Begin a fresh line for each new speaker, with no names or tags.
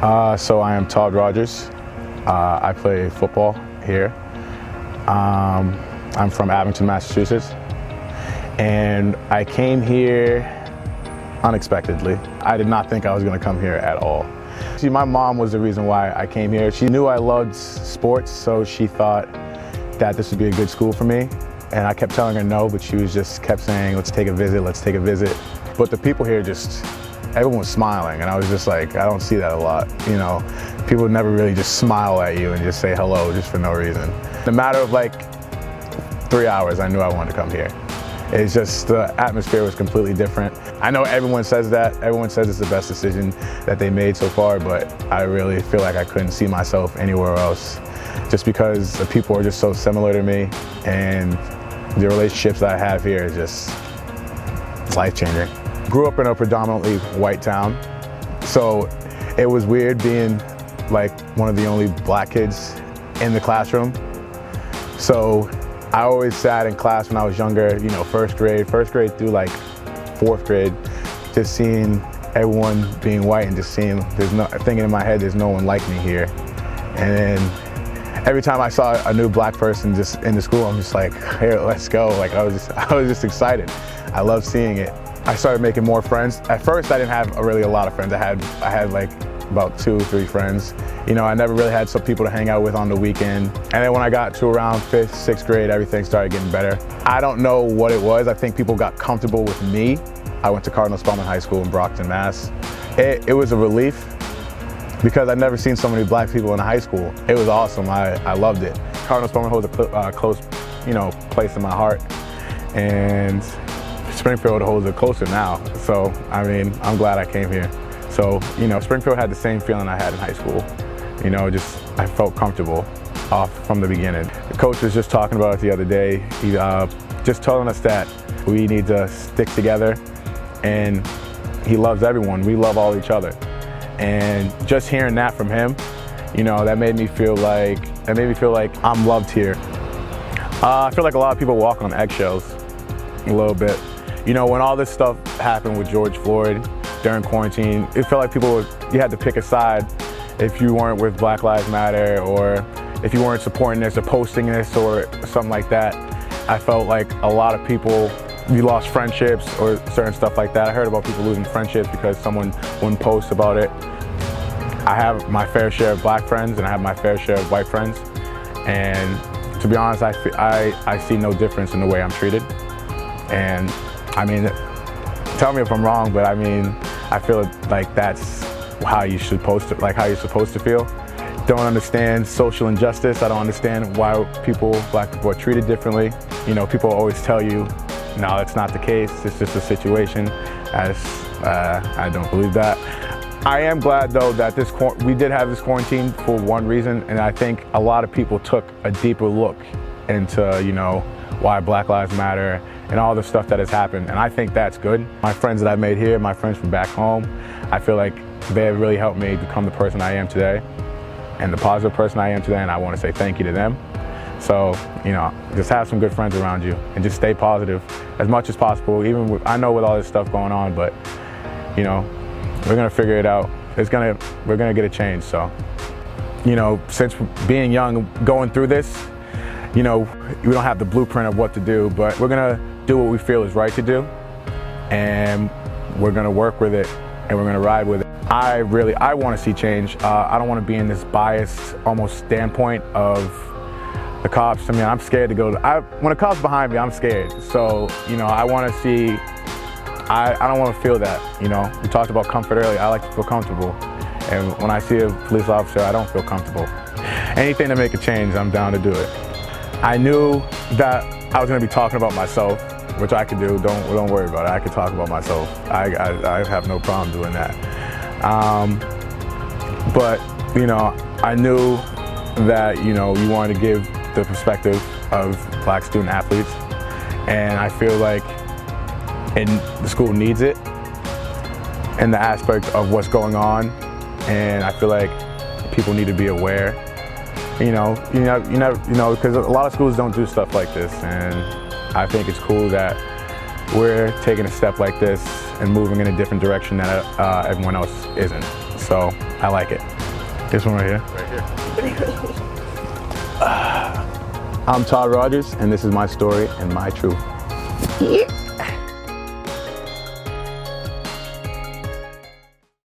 So I am Todd Rodgers. I play football here. I'm from Abington, Massachusetts, and I came here unexpectedly. I did not think I was going to come here at all. See, my mom was the reason why I came here. She knew I loved sports, so she thought that this would be a good school for me. And I kept telling her no, but she kept saying, let's take a visit, let's take a visit. But the people here everyone was smiling, and I was just like, I don't see that a lot. You know, people never really just smile at you and just say hello just for no reason. In a matter of like 3 hours, I knew I wanted to come here. It's just, the atmosphere was completely different. I know everyone says that. Everyone says it's the best decision that they made so far, but I really feel like I couldn't see myself anywhere else just because the people are just so similar to me, and the relationships that I have here is just life-changing. Grew up in a predominantly white town, so it was weird being like one of the only black kids in the classroom. So I always sat in class when I was younger, you know, first grade through like fourth grade, just seeing everyone being white and just thinking in my head, there's no one like me here. And then every time I saw a new black person just in the school, I'm just like, here, let's go. Like I was just excited. I love seeing it. I started making more friends. At first, I didn't have really a lot of friends. I had like about 2 or 3 friends. You know, I never really had some people to hang out with on the weekend. And then when I got to around 5th, 6th grade, everything started getting better. I don't know what it was. I think people got comfortable with me. I went to Cardinal Spellman High School in Brockton, Mass. It was a relief because I'd never seen so many black people in high school. It was awesome. I loved it. Cardinal Spellman holds a close, place in my heart, and Springfield holds it closer now. So, I mean, I'm glad I came here. So, Springfield had the same feeling I had in high school. I felt comfortable off from the beginning. The coach was just talking about it the other day. He just telling us that we need to stick together, and he loves everyone. We love all each other. And just hearing that from him, that made me feel like I'm loved here. I feel like a lot of people walk on eggshells a little bit. When all this stuff happened with George Floyd during quarantine, it felt like you had to pick a side if you weren't with Black Lives Matter, or if you weren't supporting this or posting this or something like that. I felt like a lot of people, you lost friendships or certain stuff like that. I heard about people losing friendships because someone wouldn't post about it. I have my fair share of black friends and I have my fair share of white friends. And to be honest, I see no difference in the way I'm treated. And I mean, tell me if I'm wrong, but I mean, I feel like that's how you're supposed to feel. Don't understand social injustice. I don't understand why black people are treated differently. People always tell you, no, that's not the case. It's just a situation. I don't believe that. I am glad though that we did have this quarantine for one reason, and I think a lot of people took a deeper look into, why Black Lives Matter and all the stuff that has happened, and I think that's good. My friends that I've made here, my friends from back home, I feel like they have really helped me become the person I am today and the positive person I am today, and I want to say thank you to them. So, just have some good friends around you and just stay positive as much as possible. I know with all this stuff going on, but, we're gonna figure it out. We're gonna get a change, so. Since being young, going through this, we don't have the blueprint of what to do, but we're gonna do what we feel is right to do, and we're gonna work with it, and we're gonna ride with it. I want to see change. I don't want to be in this biased, almost standpoint of the cops. I mean, I'm scared to go. When a cop's behind me, I'm scared. So, I want to see. I don't want to feel that. We talked about comfort earlier. I like to feel comfortable, and when I see a police officer, I don't feel comfortable. Anything to make a change, I'm down to do it. I knew that I was going to be talking about myself, which I could do. Don't worry about it. I could talk about myself. I have no problem doing that. But I knew that you wanted to give the perspective of black student athletes, and I feel like the school needs it in the aspect of what's going on, and I feel like people need to be aware. Because a lot of schools don't do stuff like this, and I think it's cool that we're taking a step like this and moving in a different direction that everyone else isn't. So So I like it. This one right here.
Right here.
I'm Todd Rodgers, and this is my story and my truth.
Yeah.